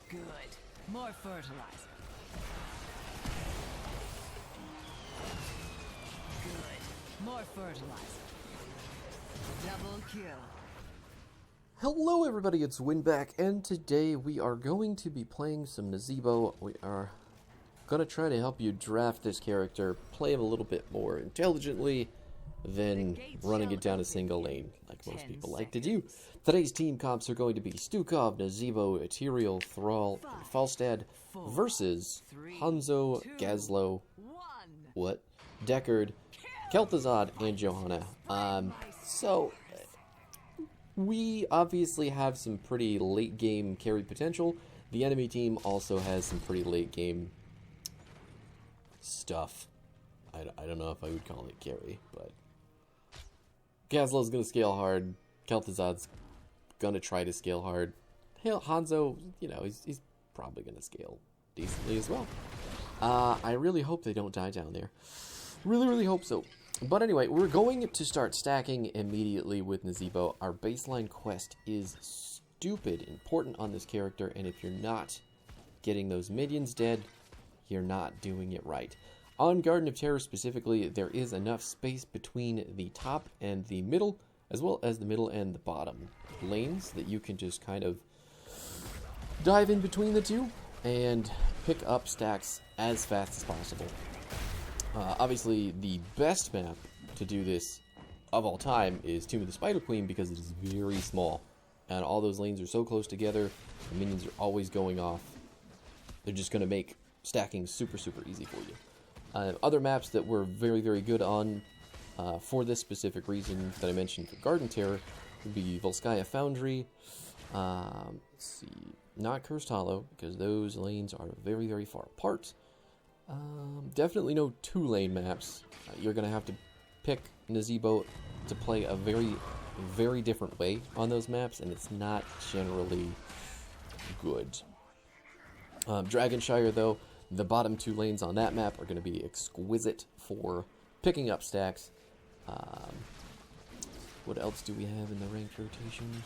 Good. More fertilizer. Good. More fertilizer. Double kill. Hello everybody, it's Winback, and today we are going to be playing some Nazeebo. We are going to try to help you draft this character, play him a little bit more intelligently than running it down a single lane, like most people like to do. Today's team comps are going to be Stukov, Nazeebo, Ethereal, Thrall, and Falstad versus Hanzo, Gazlo, Deckard, Kel'Thuzad, and Johanna. So we obviously have some pretty late game carry potential. The enemy team also has some pretty late game stuff. I don't know if I would call it carry, but Gazlo's going to scale hard. Kel'Thuzad's going to try to scale hard. Hanzo, you know, he's probably going to scale decently as well. I really hope they don't die down there. Really hope so. But anyway, we're going to start stacking immediately with Nazeebo. Our baseline quest is stupid important on this character, and if you're not getting those minions dead, you're not doing it right. On Garden of Terror specifically, there is enough space between the top and the middle, as well as the middle and the bottom lanes, that you can just kind of dive in between the two and pick up stacks as fast as possible. Obviously, the best map to do this of all time is Tomb of the Spider Queen, because it is very small, and all those lanes are so close together, the minions are always going off. They're just going to make stacking super easy for you. Other maps that we're very good on for this specific reason that I mentioned for Garden Terror would be Volskaya Foundry, let's see, not Cursed Hollow, because those lanes are very far apart. Definitely no two-lane maps. You're going to have to pick Nazeebo to play a very different way on those maps, and it's not generally good. Dragonshire, though, the bottom two lanes on that map are going to be exquisite for picking up stacks. What else do we have in the ranked rotation?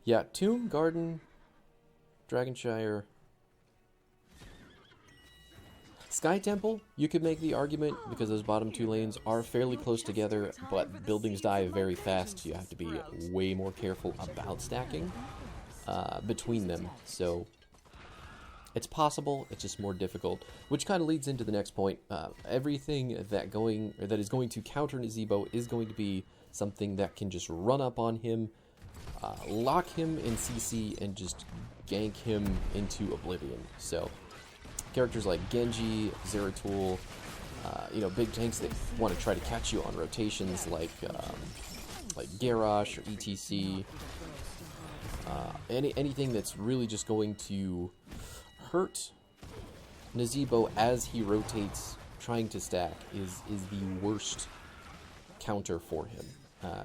Yeah, Tomb, Garden, Dragonshire. Sky Temple, you could make the argument, because those bottom two lanes are fairly close together, but buildings die very fast. You have to be way more careful about stacking between them. So it's possible, it's just more difficult, which kind of leads into the next point. Everything that is going to counter Nazeebo is going to be something that can just run up on him, lock him in CC, and just gank him into oblivion. So characters like Genji, Zeratul, you know, big tanks that want to try to catch you on rotations like Garrosh or ETC, anything that's really just going to hurt Nazeebo as he rotates trying to stack is the worst counter for him.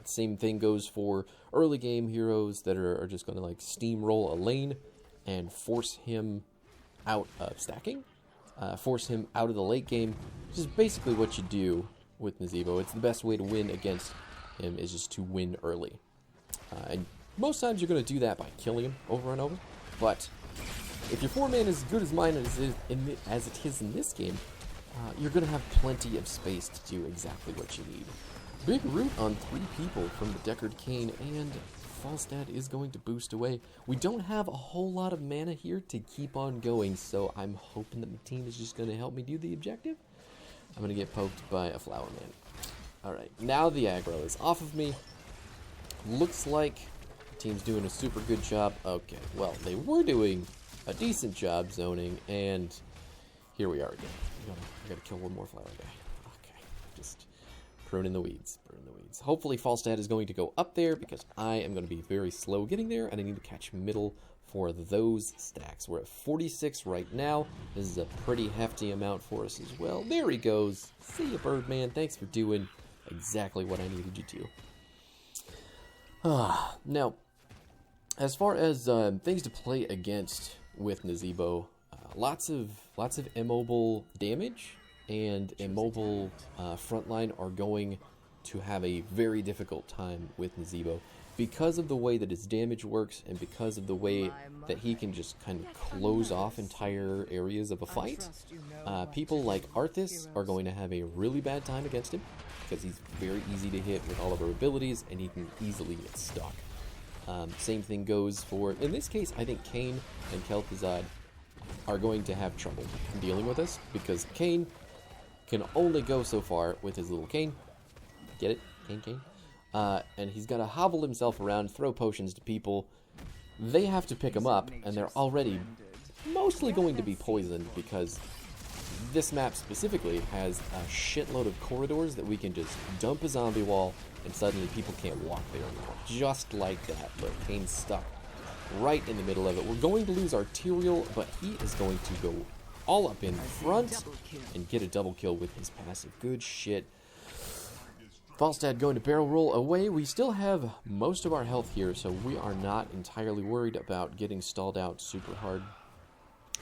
Same thing goes for early game heroes that are just going to like steamroll a lane and force him out of stacking, force him out of the late game, which is basically what you do with Nazeebo. It's the best way to win against him, is just to win early. And most times you're going to do that by killing him over and over, but if your 4-man is as good as mine as it is in this game, you're going to have plenty of space to do exactly what you need. Big root on 3 people from the Deckard Cain, and Falstad is going to boost away. We don't have a whole lot of mana here to keep on going, so I'm hoping that my team is just going to help me do the objective. I'm going to get poked by a Flower Man. Alright, now the aggro is off of me. Looks like the team's doing a super good job. Okay, well, they were doing a decent job zoning, and here we are again. I gotta kill one more Flower guy. Okay, just pruning the weeds. Hopefully Falstad is going to go up there, because I am going to be very slow getting there, and I need to catch middle for those stacks. We're at 46 right now. This is a pretty hefty amount for us as well. There he goes. See ya, Birdman. Thanks for doing exactly what I needed you to. Now, as far as things to play against with Nazeebo, lots of immobile damage and immobile frontline are going to have a very difficult time with Nazeebo because of the way that his damage works and because of the way that he can just kind of close off entire areas of a fight. People like Arthas are going to have a really bad time against him because he's very easy to hit with all of her abilities and he can easily get stuck. Same thing goes for, in this case, I think Kayn and Kel'Thuzad are going to have trouble dealing with us because Kayn can only go so far with his little cane. Get it? Cane. And he's got to hobble himself around, throw potions to people. They have to pick him up, and they're already mostly going to be poisoned because this map specifically has a shitload of corridors that we can just dump a zombie wall, and suddenly people can't walk there anymore. Just like that. Look, Kayn's stuck right in the middle of it. We're going to lose Arterial, but he is going to go all up in front and get a double kill with his passive. Good shit. Falstad going to barrel roll away. We still have most of our health here, so we are not entirely worried about getting stalled out super hard.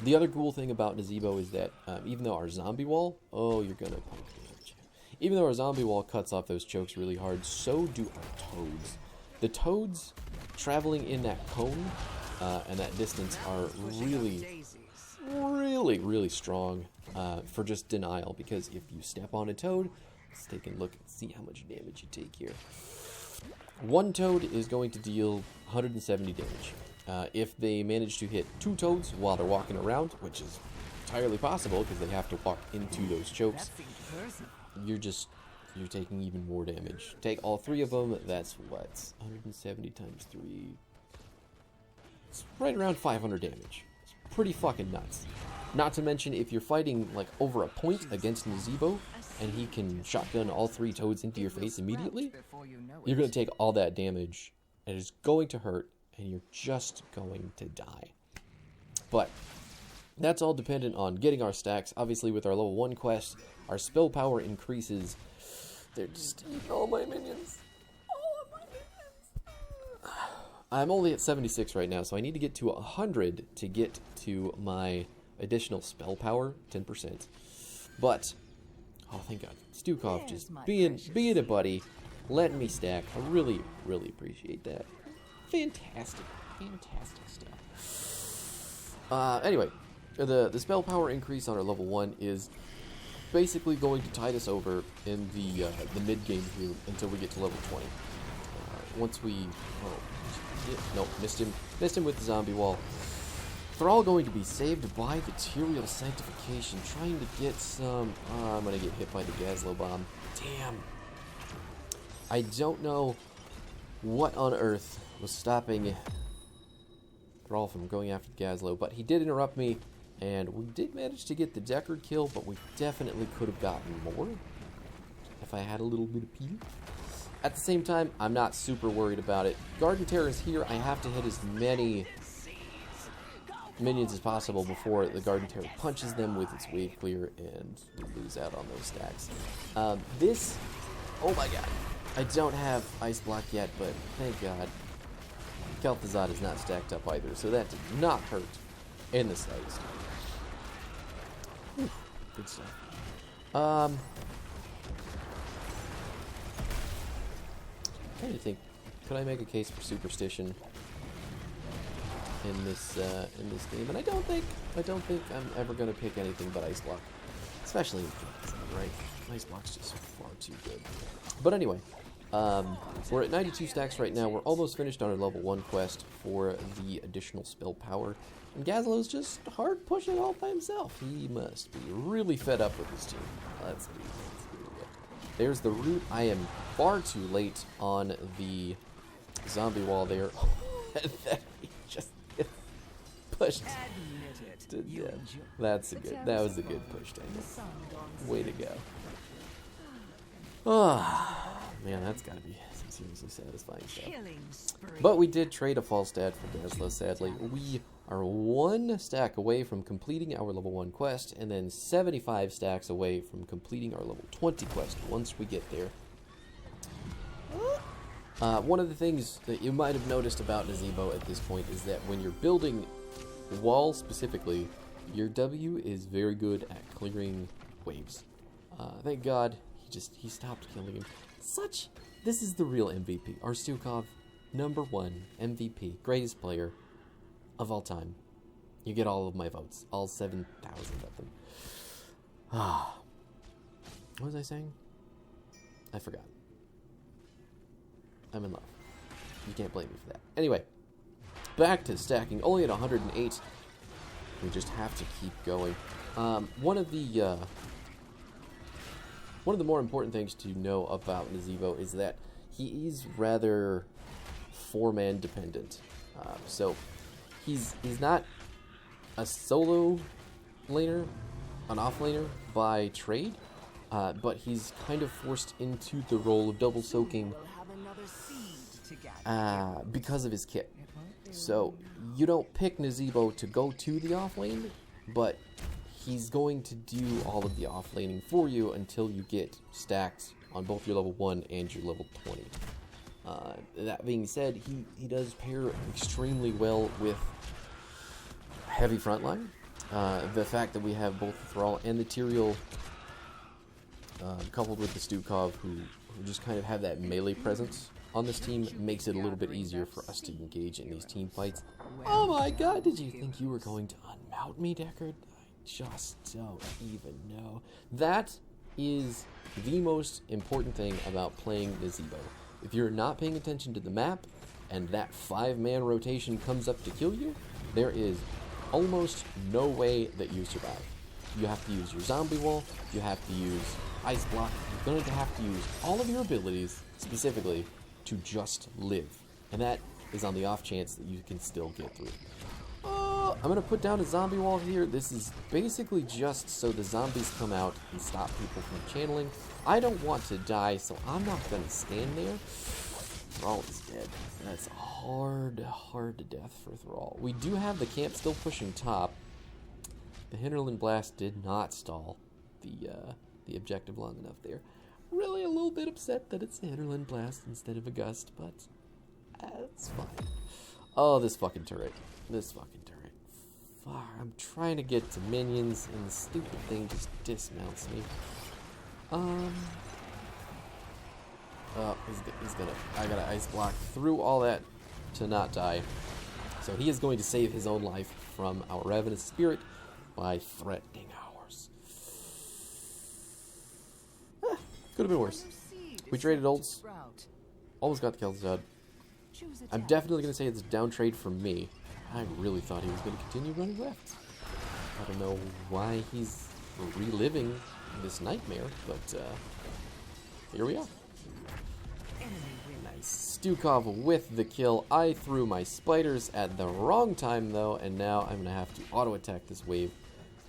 The other cool thing about Nazeebo is that even though our zombie wall... Oh, you're gonna pump damage. Even though our zombie wall cuts off those chokes really hard, so do our toads. The toads traveling in that cone and that distance are really strong for just denial, because if you step on a toad, let's take a look and see how much damage you take here. One toad is going to deal 170 damage. If they manage to hit 2 toads while they're walking around, which is entirely possible because they have to walk into those chokes, you're taking even more damage. Take all 3 of them, that's what? 170 times 3. It's right around 500 damage. It's pretty fucking nuts. Not to mention, if you're fighting like over a point against Nazeebo, and he can shotgun all 3 toads into your face immediately, you're going to take all that damage, and it's going to hurt, and you're just going to die. But that's all dependent on getting our stacks. Obviously, with our level 1 quest, our spell power increases. They're just eating all my minions. I'm only at 76 right now, so I need to get to 100 to get to my additional spell power, 10%. But, oh thank God, Stukov just being a buddy, letting me stack. I really appreciate that. Fantastic stuff. Anyway, the spell power increase on our level 1 is basically going to tide us over in the mid game here until we get to level 20. Once we, missed him with the zombie wall. They're all going to be saved by the Tyrael Sanctification, trying to get some... I'm going to get hit by the Gazlowe Bomb. Damn. I don't know what on earth was stopping Thrall from going after the Gazlowe, but he did interrupt me, and we did manage to get the Deckard kill, but we definitely could have gotten more if I had a little bit of peel. At the same time, I'm not super worried about it. Garden Terror is here. I have to hit as many minions as possible before the Garden Terror punches them with its wave clear, and we lose out on those stacks. Oh my god, I don't have Ice Block yet, but thank god. Kel'Thuzad is not stacked up either, so that did not hurt in the slightest. Whew, good stuff. I'm trying to think, could I make a case for superstition in this game? And I don't think I'm ever gonna pick anything but Ice Block, especially in Kel'Thuzad, right? Ice Block's just far too good. But anyway, we're at 92 stacks right now. We're almost finished on our level 1 quest for the additional spell power. And Gazlowe's just hard pushing all by himself. He must be really fed up with his team. Let's be real. There's the root. I am far too late on the zombie wall there. And then he just gets pushed to death. That was a good push, Daniel. Way to go. Ah, man, that's gotta be some seriously satisfying stuff. But we did trade a Falstad for Gazlowe, sadly. We are 1 stack away from completing our level 1 quest, and then 75 stacks away from completing our level 20 quest once we get there. One of the things that you might have noticed about Nazeebo at this point is that when you're building walls specifically, your W is very good at clearing waves. Thank God he he stopped killing him. This is the real MVP. Arstukov, #1 MVP, greatest player of all time. You get all of my votes, all 7,000 of them. What was I saying? I forgot. I'm in love. You can't blame me for that. Anyway, back to stacking. Only at 108. We just have to keep going. One of the more important things to know about Nazeebo is that he is rather four-man dependent. So he's not a solo laner, an off laner by trade, but he's kind of forced into the role of double soaking because of his kit. So you don't pick Nazeebo to go to the off lane, but he's going to do all of the off laning for you until you get stacks on both your level 1 and your level 20. That being said, he does pair extremely well with heavy frontline. The fact that we have both the Thrall and the Tyrael coupled with the Stukov, who just kind of have that melee presence on this team, makes it a little bit easier for us to engage in these team fights. Oh my god, did you think you were going to unmount me, Deckard? I just don't even know. That is the most important thing about playing Nazeebo. If you're not paying attention to the map, and that 5-man rotation comes up to kill you, there is almost no way that you survive. You have to use your zombie wall, you have to use ice block, you're going to have to use all of your abilities, specifically, to just live. And that is on the off chance that you can still get through. I'm going to put down a zombie wall here. This is basically just so the zombies come out and stop people from channeling. I don't want to die, so I'm not going to stand there. Thrall is dead. That's hard to death for Thrall. We do have the camp still pushing top. The Hinterland Blast did not stall the objective long enough there. Really a little bit upset that it's a Hinterland Blast instead of a Gust, but it's fine. Oh, this fucking turret. Far. I'm trying to get to minions, and the stupid thing just dismounts me. Oh, he's gonna. I gotta ice block through all that to not die. So he is going to save his own life from our Ravenous Spirit by threatening ours. Could have been worse. We traded ults. Almost got the Kel'Thuzad. I'm definitely going to say it's a down trade from me. I really thought he was going to continue running left. I don't know why he's reliving this nightmare, but here we are. Nice. Stukov with the kill. I threw my spiders at the wrong time, though, and now I'm going to have to auto-attack this wave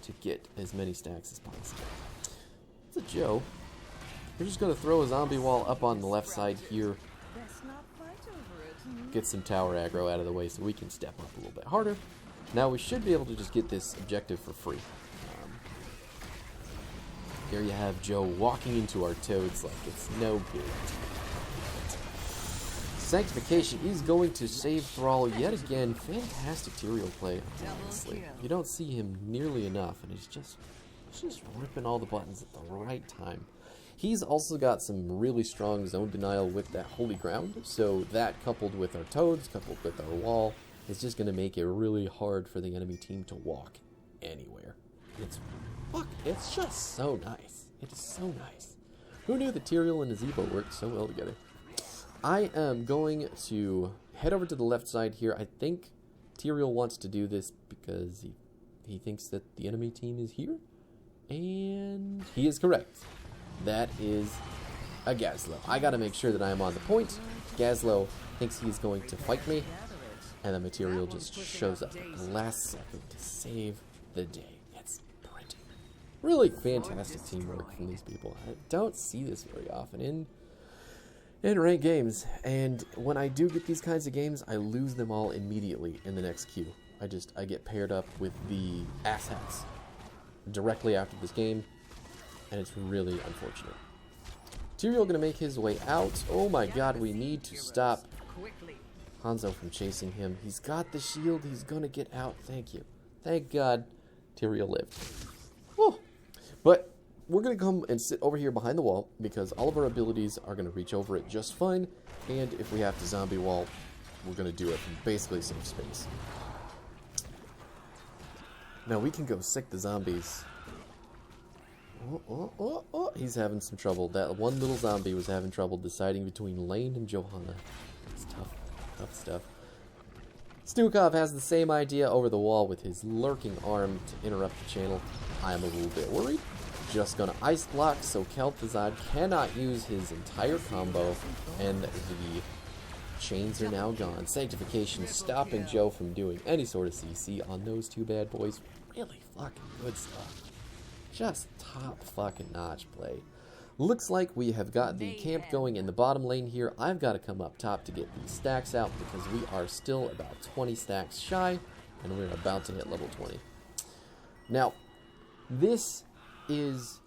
to get as many stacks as possible. It's a Joe. We're just going to throw a zombie wall up on the left side here. Get some tower aggro out of the way so we can step up a little bit harder. Now we should be able to just get this objective for free. There you have Joe walking into our toads like it's no big deal. Sanctification is going to save Thrall yet again. Fantastic Tyrael play, honestly. You don't see him nearly enough, and he's just ripping all the buttons at the right time. He's also got some really strong zone denial with that Holy Ground, so that coupled with our toads, coupled with our wall, is just going to make it really hard for the enemy team to walk anywhere. It's just so nice. It is so nice. Who knew that Tyrael and Nazeebo worked so well together? I am going to head over to the left side here. I think Tyrael wants to do this because he thinks that the enemy team is here, and he is correct. That is a Gazlowe. I gotta make sure that I am on the point. Gazlowe thinks he's going to fight me, and the material just shows up at the last second to save the day. It's pretty. Really fantastic teamwork from these people. I don't see this very often in ranked games, and when I do get these kinds of games, I lose them all immediately in the next queue. I get paired up with the asshats directly after this game, and it's really unfortunate. Tyrael going to make his way out. Oh my god, we need to stop Hanzo from chasing him. He's got the shield. He's going to get out. Thank you. Thank God Tyrael lived. Whew. But we're going to come and sit over here behind the wall because all of our abilities are going to reach over it just fine. And if we have to zombie wall, we're going to do it from basically safe space. Now we can go sick the zombies. Oh, he's having some trouble. That one little zombie was having trouble deciding between Lane and Johanna. It's tough stuff. Stukov has the same idea over the wall with his lurking arm to interrupt the channel. I am a little bit worried. Just gonna ice block so Kel'Thuzad cannot use his entire combo, and the chains are now gone. Sanctification stopping Joe from doing any sort of CC on those two bad boys. Really fucking good stuff. Just top fucking notch play. Looks like we have got the camp going in the bottom lane here. I've got to come up top to get these stacks out because we are still about 20 stacks shy, and we're about to hit level 20. Now, this is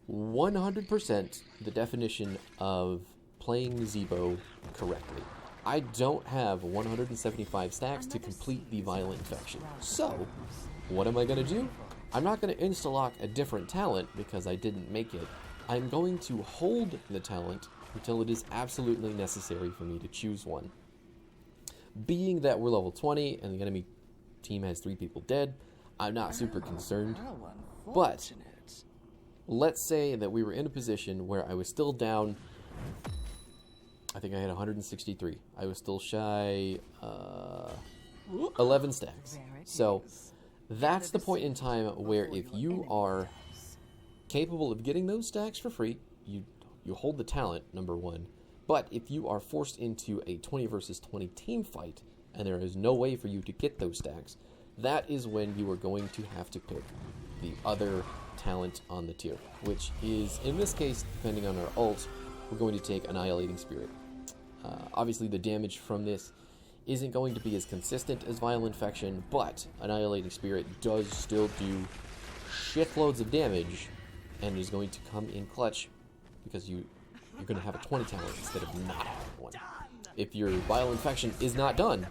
100% the definition of playing Nazeebo correctly. I don't have 175 stacks to complete the Violent Infection. So, what am I going to do? I'm not going to insta-lock a different talent because I didn't make it. I'm going to hold the talent until it is absolutely necessary for me to choose one. Being that we're level 20 and the enemy team has 3 people dead, I'm not super concerned. But let's say that we were in a position where I was still down. I think I had 163. I was still shy 11 stacks. So that's the point in time where if you are capable of getting those stacks for free, you hold the talent, number one. But if you are forced into a 20 versus 20 team fight and there is no way for you to get those stacks, that is when you are going to have to pick the other talent on the tier, which is, in this case, depending on our ult, we're going to take Annihilating Spirit. Obviously, the damage from this isn't going to be as consistent as Viral Infection, but Annihilating Spirit does still do shitloads of damage and is going to come in clutch because you're going to have a 20 talent instead of not having one. If your Viral Infection is not done,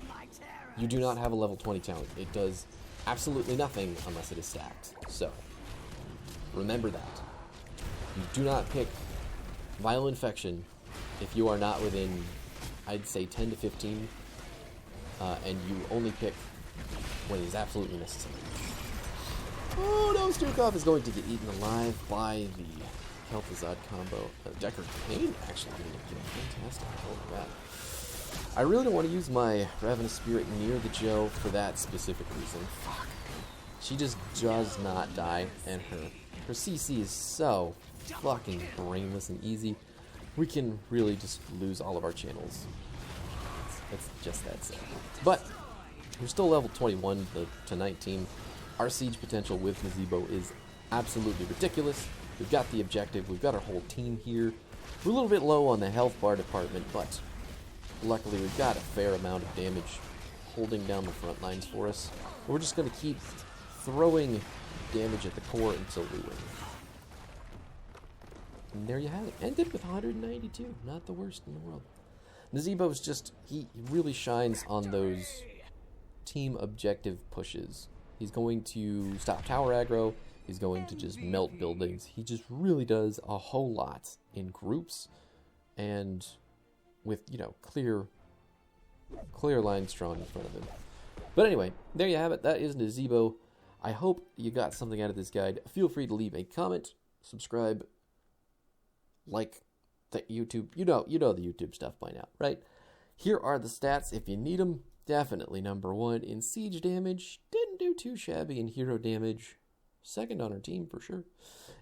you do not have a level 20 talent. It does absolutely nothing unless it is stacked. So, remember that. You do not pick Viral Infection if you are not within, I'd say, 10 to 15, and you only pick when it is absolutely necessary. Oh no, Stukov is going to get eaten alive by the Kel'Thuzad combo. Decker Kane actually did it. Fantastic. Holy crap. I really don't want to use my Ravenous Spirit near the Joe for that specific reason. Fuck. She just does not die, and her CC is so fucking brainless and easy. We can really just lose all of our channels. It's just that simple. But we're still level 21 to 19. Our siege potential with Nazeebo is absolutely ridiculous. We've got the objective. We've got our whole team here. We're a little bit low on the health bar department, but luckily we've got a fair amount of damage holding down the front lines for us. We're just going to keep throwing damage at the core until we win. And there you have it. Ended with 192. Not the worst in the world. Nazeebo's just, he really shines on those team objective pushes. He's going to stop tower aggro. He's going to just melt buildings. He just really does a whole lot in groups and with, clear lines drawn in front of him. But anyway, there you have it. That is Nazeebo. I hope you got something out of this guide. Feel free to leave a comment, subscribe, like the YouTube. You know the YouTube stuff by now, right? Here are the stats if you need them. Definitely number 1 in siege damage. Didn't do too shabby in hero damage. Second on our team for sure.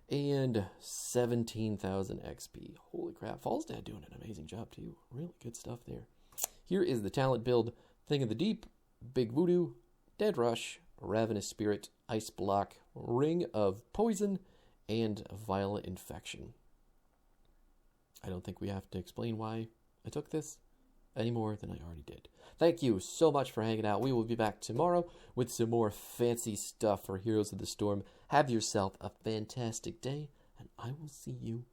And 17,000 XP. Holy crap. Fallsdad doing an amazing job too. Really good stuff there. Here is the talent build. Thing of the Deep, Big Voodoo, Dead Rush, Ravenous Spirit, Ice Block, Ring of Poison, and Violent Infection. I don't think we have to explain why I took this any more than I already did. Thank you so much for hanging out. We will be back tomorrow with some more fancy stuff for Heroes of the Storm. Have yourself a fantastic day, and I will see you